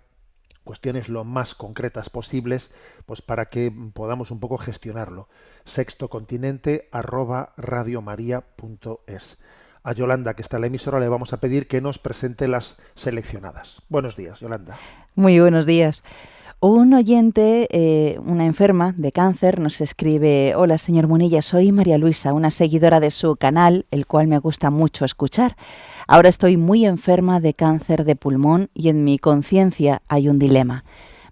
cuestiones lo más concretas posibles, pues para que podamos un poco gestionarlo. sextocontinente@radiomaria.es. A Yolanda, que está en la emisora, le vamos a pedir que nos presente las seleccionadas. Buenos días, Yolanda. Muy buenos días. Un oyente, una enferma de cáncer, nos escribe: hola, señor Munilla, soy María Luisa, una seguidora de su canal, el cual me gusta mucho escuchar. Ahora estoy muy enferma de cáncer de pulmón y en mi conciencia hay un dilema.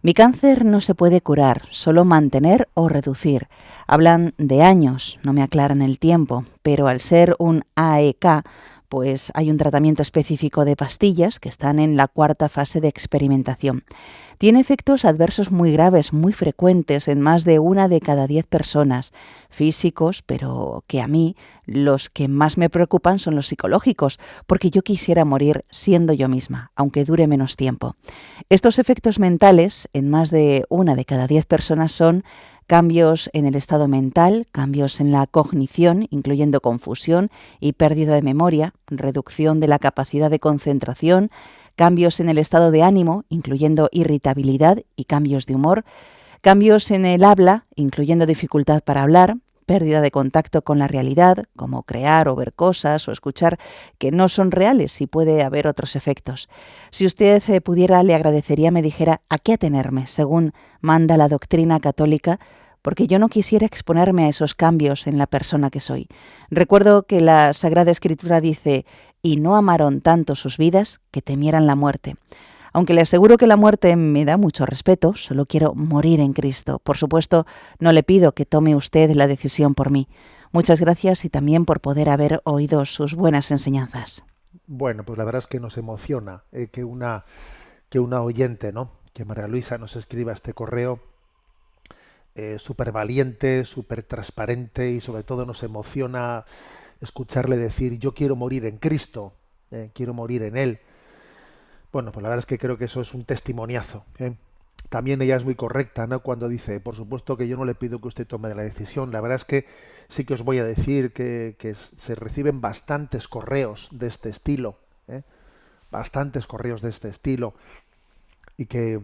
Mi cáncer no se puede curar, solo mantener o reducir. Hablan de años, no me aclaran el tiempo, pero al ser un AEK, pues hay un tratamiento específico de pastillas que están en la 4ª fase de experimentación. Tiene efectos adversos muy graves, muy frecuentes en más de 1 de cada 10 personas, físicos, pero que a mí los que más me preocupan son los psicológicos, porque yo quisiera morir siendo yo misma, aunque dure menos tiempo. Estos efectos mentales en más de 1 de cada 10 personas son cambios en el estado mental, cambios en la cognición, incluyendo confusión y pérdida de memoria, reducción de la capacidad de concentración, cambios en el estado de ánimo, incluyendo irritabilidad y cambios de humor, cambios en el habla, incluyendo dificultad para hablar, pérdida de contacto con la realidad, como crear o ver cosas o escuchar que no son reales y puede haber otros efectos. Si usted pudiera, le agradecería me dijera a qué atenerme, según manda la doctrina católica, porque yo no quisiera exponerme a esos cambios en la persona que soy. Recuerdo que la Sagrada Escritura dice: y no amaron tanto sus vidas que temieran la muerte. Aunque le aseguro que la muerte me da mucho respeto, solo quiero morir en Cristo. Por supuesto, no le pido que tome usted la decisión por mí. Muchas gracias y también por poder haber oído sus buenas enseñanzas. Bueno, pues la verdad es que nos emociona que una oyente, ¿no? Que María Luisa nos escriba este correo súper valiente, súper transparente, y sobre todo nos emociona escucharle decir: yo quiero morir en Cristo, quiero morir en Él. Bueno, pues la verdad es que creo que eso es un testimoniazo, ¿eh? También ella es muy correcta, ¿no?, cuando dice: por supuesto que yo no le pido que usted tome la decisión. La verdad es que sí que os voy a decir que se reciben bastantes correos de este estilo, ¿eh? Bastantes correos de este estilo, y que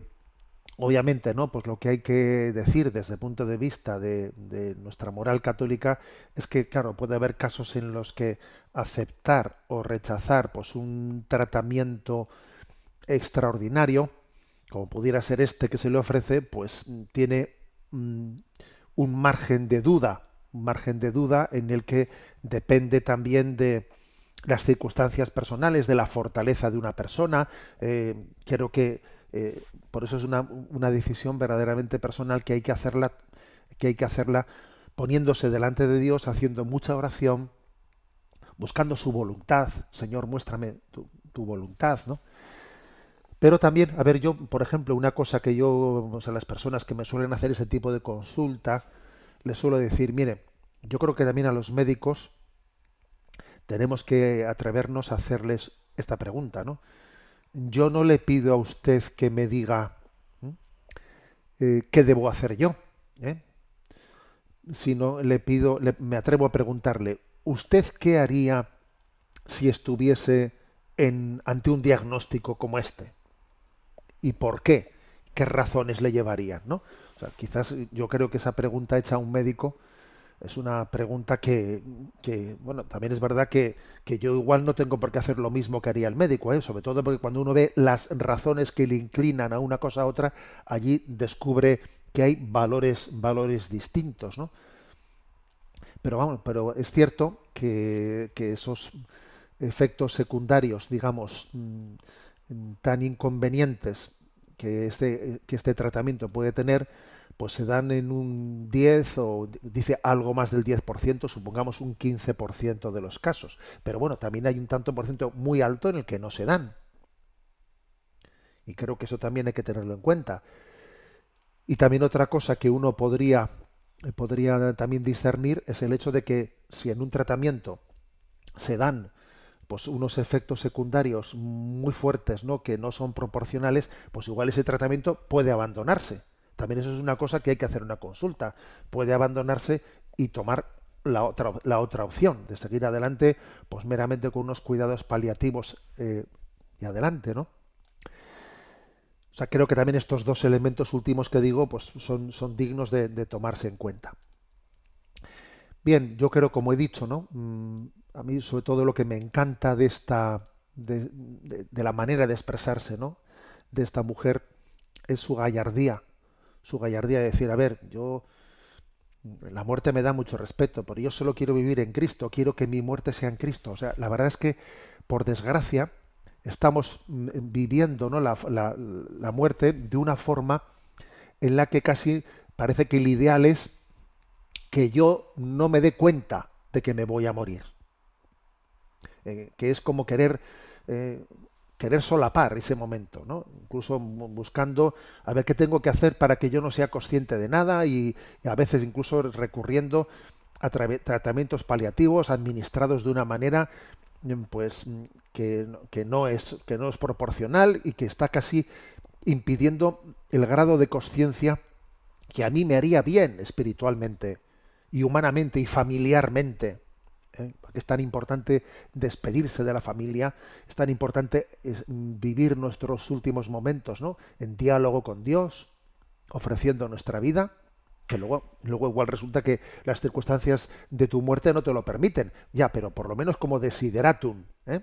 obviamente, ¿no?, pues lo que hay que decir desde el punto de vista de nuestra moral católica es que, claro, puede haber casos en los que aceptar o rechazar pues un tratamiento extraordinario, como pudiera ser este que se le ofrece, pues tiene mm, un margen de duda en el que depende también de las circunstancias personales, de la fortaleza de una persona. Quiero que por eso es una decisión verdaderamente personal que hay que hacerla poniéndose delante de Dios, haciendo mucha oración, buscando su voluntad. Señor, muéstrame tu voluntad, ¿no? Pero también, a ver, yo, por ejemplo, una cosa que yo, o sea, las personas que me suelen hacer ese tipo de consulta, les suelo decir: mire, yo creo que también a los médicos tenemos que atrevernos a hacerles esta pregunta, ¿no? Yo no le pido a usted que me diga qué debo hacer yo, ¿eh?, sino me atrevo a preguntarle: ¿usted qué haría si estuviese ante un diagnóstico como este? ¿Y por qué? ¿Qué razones le llevarían, ¿no? O sea, quizás yo creo que esa pregunta hecha a un médico es una pregunta bueno, también es verdad que yo igual no tengo por qué hacer lo mismo que haría el médico, ¿eh? Sobre todo porque cuando uno ve las razones que le inclinan a una cosa a otra, allí descubre que hay valores distintos, ¿no? Pero vamos, pero es cierto que esos efectos secundarios, digamos, tan inconvenientes que este tratamiento puede tener, pues se dan en un 10 o dice algo más del 10%, supongamos un 15% de los casos. Pero bueno, también hay un tanto por ciento muy alto en el que no se dan. Y creo que eso también hay que tenerlo en cuenta. Y también otra cosa que uno podría también discernir es el hecho de que si en un tratamiento se dan pues unos efectos secundarios muy fuertes, ¿no?, que no son proporcionales, pues igual ese tratamiento puede abandonarse. También eso es una cosa que hay que hacer una consulta. Puede abandonarse y tomar la otra opción de seguir adelante, pues meramente con unos cuidados paliativos y adelante, ¿no? O sea, creo que también estos dos elementos últimos que digo, pues son dignos de tomarse en cuenta. Bien, yo creo, como he dicho, ¿no? A mí, sobre todo, lo que me encanta de la manera de expresarse, ¿no?, de esta mujer, es su gallardía. Su gallardía de decir, a ver, la muerte me da mucho respeto, pero yo solo quiero vivir en Cristo, quiero que mi muerte sea en Cristo. O sea, la verdad es que, por desgracia, estamos viviendo, ¿no?, la muerte de una forma en la que casi parece que el ideal es que yo no me dé cuenta de que me voy a morir. Que es como querer solapar ese momento, ¿no? Incluso buscando a ver qué tengo que hacer para que yo no sea consciente de nada y a veces incluso recurriendo a tratamientos paliativos administrados de una manera pues que no es proporcional y que está casi impidiendo el grado de conciencia que a mí me haría bien espiritualmente y humanamente y familiarmente. Porque es tan importante despedirse de la familia, es tan importante vivir nuestros últimos momentos, ¿no?, en diálogo con Dios, ofreciendo nuestra vida, que luego igual resulta que las circunstancias de tu muerte no te lo permiten, ya, pero por lo menos como desideratum, ¿eh?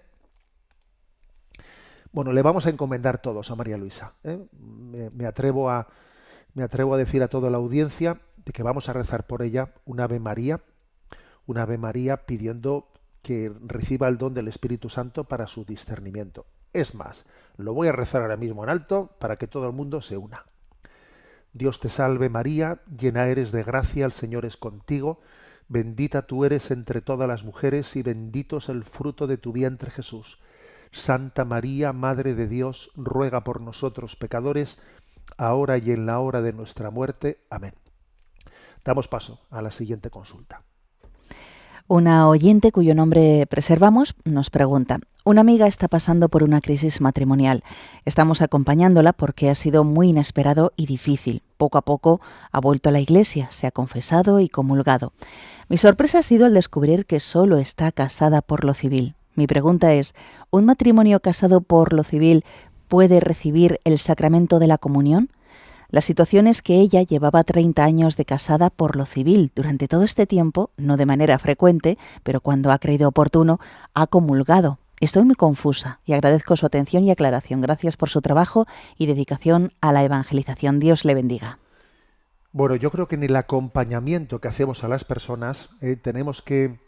Bueno, le vamos a encomendar todos a María Luisa, ¿eh? Me atrevo a decir a toda la audiencia de que vamos a rezar por ella un Ave María pidiendo que reciba el don del Espíritu Santo para su discernimiento. Es más, lo voy a rezar ahora mismo en alto para que todo el mundo se una. Dios te salve María, llena eres de gracia, el Señor es contigo, bendita tú eres entre todas las mujeres y bendito es el fruto de tu vientre Jesús. Santa María, Madre de Dios, ruega por nosotros pecadores, ahora y en la hora de nuestra muerte. Amén. Damos paso a la siguiente consulta. Una oyente cuyo nombre preservamos nos pregunta: una amiga está pasando por una crisis matrimonial. Estamos acompañándola porque ha sido muy inesperado y difícil. Poco a poco ha vuelto a la iglesia, se ha confesado y comulgado. Mi sorpresa ha sido al descubrir que solo está casada por lo civil. Mi pregunta es: ¿un matrimonio casado por lo civil puede recibir el sacramento de la comunión? La situación es que ella llevaba 30 años de casada por lo civil. Durante todo este tiempo, no de manera frecuente, pero cuando ha creído oportuno, ha comulgado. Estoy muy confusa y agradezco su atención y aclaración. Gracias por su trabajo y dedicación a la evangelización. Dios le bendiga. Bueno, yo creo que en el acompañamiento que hacemos a las personas tenemos que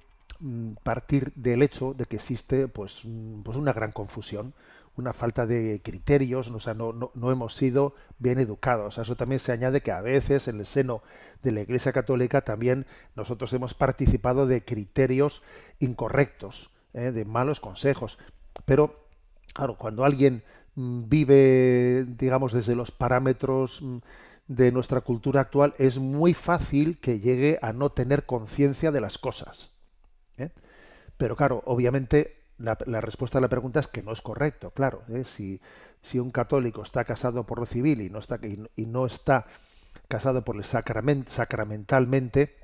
partir del hecho de que existe pues una gran confusión, una falta de criterios, o sea, no hemos sido bien educados. A eso también se añade que a veces en el seno de la Iglesia Católica también nosotros hemos participado de criterios incorrectos, de malos consejos. Pero, claro, cuando alguien vive, digamos, desde los parámetros de nuestra cultura actual, es muy fácil que llegue a no tener conciencia de las cosas. Pero claro, obviamente la respuesta a la pregunta es que no es correcto, claro. Si un católico está casado por lo civil y no está casado por el sacramentalmente,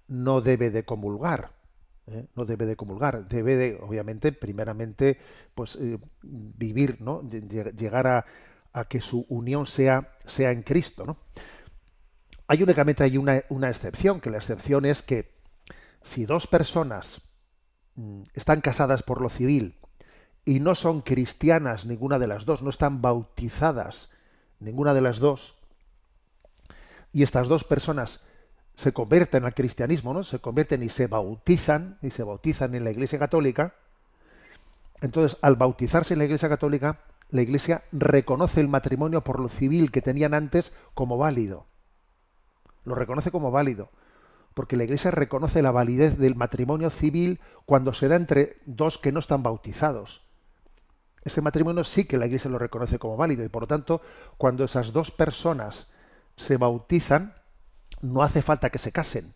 no debe de comulgar. No debe de comulgar, debe de, obviamente, primeramente, pues vivir, ¿no?, llegar a que su unión sea en Cristo, ¿no? Hay únicamente una excepción, que la excepción es que si dos personas están casadas por lo civil y no son cristianas ninguna de las dos, no están bautizadas ninguna de las dos, y estas dos personas se convierten al cristianismo, ¿no? Se convierten y se bautizan en la Iglesia Católica. Entonces, al bautizarse en la Iglesia Católica, la Iglesia reconoce el matrimonio por lo civil que tenían antes como válido. Lo reconoce como válido, porque la Iglesia reconoce la validez del matrimonio civil cuando se da entre dos que no están bautizados. Ese matrimonio sí que la Iglesia lo reconoce como válido, y por lo tanto, cuando esas dos personas se bautizan, no hace falta que se casen,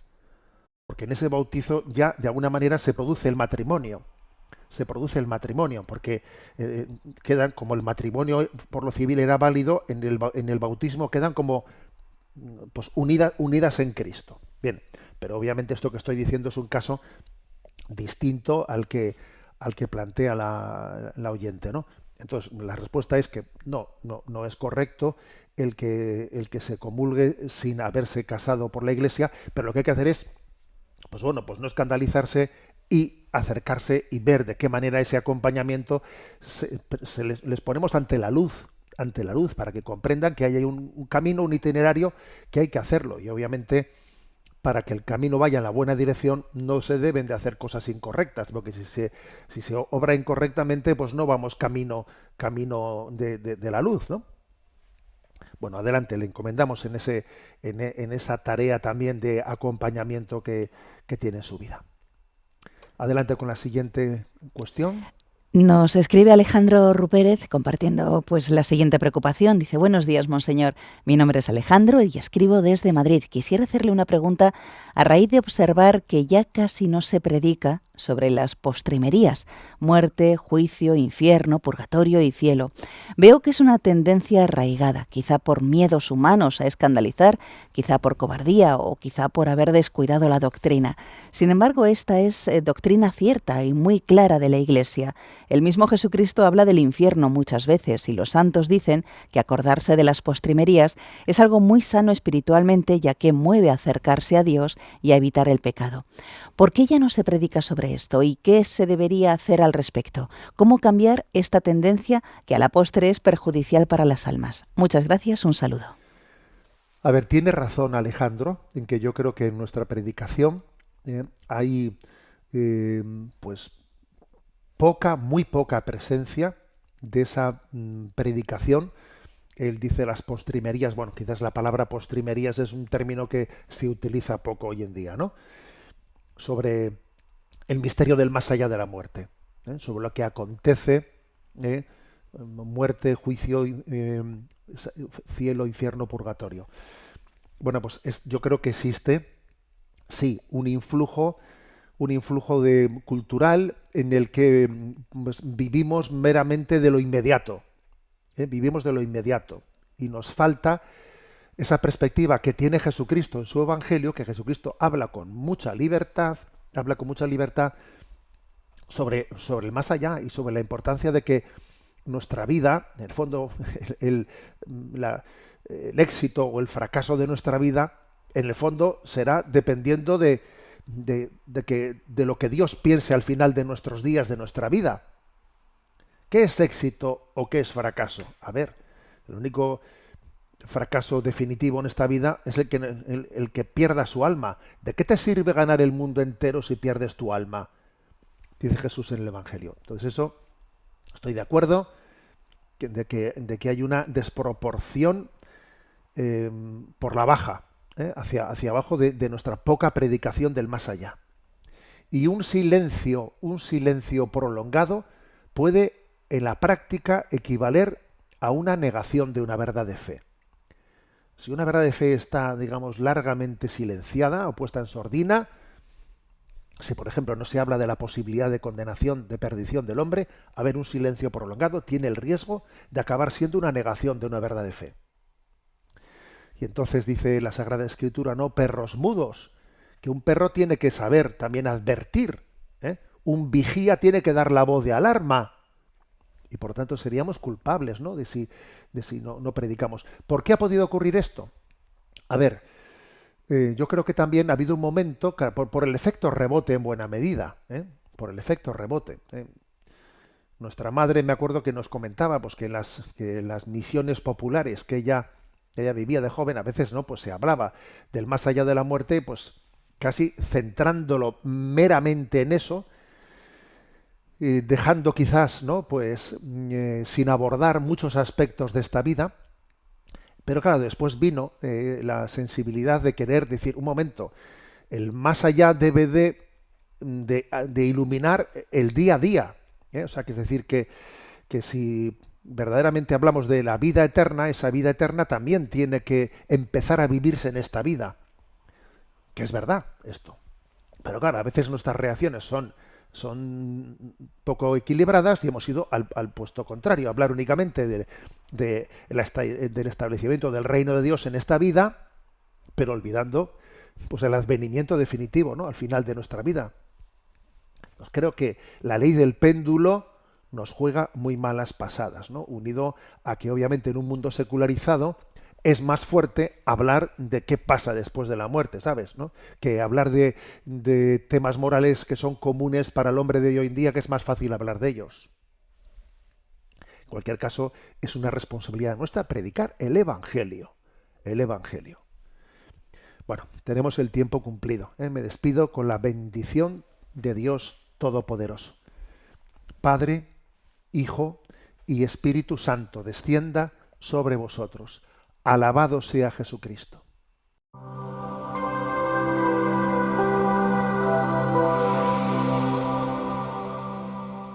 porque en ese bautizo ya de alguna manera se produce el matrimonio. Se produce el matrimonio, porque quedan, como el matrimonio por lo civil era válido, en el bautismo quedan como pues unidas en Cristo. Bien, pero obviamente esto que estoy diciendo es un caso distinto al que plantea la oyente, ¿no? Entonces, la respuesta es que no es correcto el que se comulgue sin haberse casado por la Iglesia, pero lo que hay que hacer es, pues bueno, pues no escandalizarse y acercarse y ver de qué manera ese acompañamiento les ponemos ante la luz, para que comprendan que hay un camino, un itinerario, que hay que hacerlo. Y obviamente, para que el camino vaya en la buena dirección, no se deben de hacer cosas incorrectas, porque si se obra incorrectamente, pues no vamos camino de la luz, ¿no? Bueno, adelante, le encomendamos en esa tarea también de acompañamiento que tiene en su vida. Adelante con la siguiente cuestión. Nos escribe Alejandro Rupérez compartiendo pues la siguiente preocupación. Dice: buenos días, monseñor. Mi nombre es Alejandro y escribo desde Madrid. Quisiera hacerle una pregunta a raíz de observar que ya casi no se predica sobre las postrimerías: muerte, juicio, infierno, purgatorio y cielo. Veo que es una tendencia arraigada, quizá por miedos humanos a escandalizar, quizá por cobardía o quizá por haber descuidado la doctrina. Sin embargo, esta es doctrina cierta y muy clara de la Iglesia. El mismo Jesucristo habla del infierno muchas veces y los santos dicen que acordarse de las postrimerías es algo muy sano espiritualmente, ya que mueve a acercarse a Dios y a evitar el pecado. ¿Por qué ya no se predica sobre esto y qué se debería hacer al respecto? ¿Cómo cambiar esta tendencia que a la postre es perjudicial para las almas? Muchas gracias, un saludo. A ver, tiene razón Alejandro en que yo creo que en nuestra predicación hay pues muy poca presencia de esa predicación. Él dice las postrimerías. Bueno, quizás la palabra postrimerías es un término que se utiliza poco hoy en día, ¿no? Sobre el misterio del más allá de la muerte, sobre lo que acontece, muerte, juicio, cielo, infierno, purgatorio. Bueno, pues yo creo que existe, sí, un influjo cultural en el que pues, vivimos meramente de lo inmediato, vivimos de lo inmediato, y nos falta esa perspectiva que tiene Jesucristo en su Evangelio, que Jesucristo habla con mucha libertad sobre el más allá y sobre la importancia de que nuestra vida, en el fondo, el éxito o el fracaso de nuestra vida, en el fondo será dependiendo de lo que Dios piense al final de nuestros días, de nuestra vida. ¿Qué es éxito o qué es fracaso? A ver, el único fracaso definitivo en esta vida es el que pierda su alma. ¿De qué te sirve ganar el mundo entero si pierdes tu alma? Dice Jesús en el Evangelio. Entonces eso, estoy de acuerdo de que hay una desproporción por la baja, hacia abajo de nuestra poca predicación del más allá. Y un silencio prolongado puede en la práctica equivaler a una negación de una verdad de fe. Si una verdad de fe está, digamos, largamente silenciada o puesta en sordina, si por ejemplo no se habla de la posibilidad de condenación, de perdición del hombre, haber un silencio prolongado tiene el riesgo de acabar siendo una negación de una verdad de fe. Y entonces dice la Sagrada Escritura, no perros mudos, que un perro tiene que saber también advertir, un vigía tiene que dar la voz de alarma, y por tanto seríamos culpables, ¿no? de si no predicamos. ¿Por qué ha podido ocurrir esto? A ver, yo creo que también ha habido un momento, por el efecto rebote en buena medida, por el efecto rebote. Nuestra madre, me acuerdo que nos comentaba pues, que las misiones populares que ella ella vivía de joven, a veces no, pues se hablaba del más allá de la muerte, pues casi centrándolo meramente en eso, dejando quizás, ¿no? Pues sin abordar muchos aspectos de esta vida. Pero claro, después vino la sensibilidad de querer decir, un momento, el más allá debe de iluminar el día a día. O sea, que es decir, que si verdaderamente hablamos de la vida eterna, esa vida eterna también tiene que empezar a vivirse en esta vida. Que es verdad esto. Pero claro, a veces nuestras reacciones son poco equilibradas y hemos ido al puesto contrario, hablar únicamente del establecimiento del reino de Dios en esta vida, pero olvidando pues el advenimiento definitivo, ¿no? Al final de nuestra vida. Pues creo que la ley del péndulo nos juega muy malas pasadas, ¿no? Unido a que obviamente en un mundo secularizado es más fuerte hablar de qué pasa después de la muerte, ¿sabes? ¿No? Que hablar de temas morales que son comunes para el hombre de hoy en día, que es más fácil hablar de ellos. En cualquier caso, es una responsabilidad nuestra predicar el Evangelio. El Evangelio. Bueno, tenemos el tiempo cumplido. Me despido con la bendición de Dios Todopoderoso. Padre, Hijo y Espíritu Santo, descienda sobre vosotros. Alabado sea Jesucristo.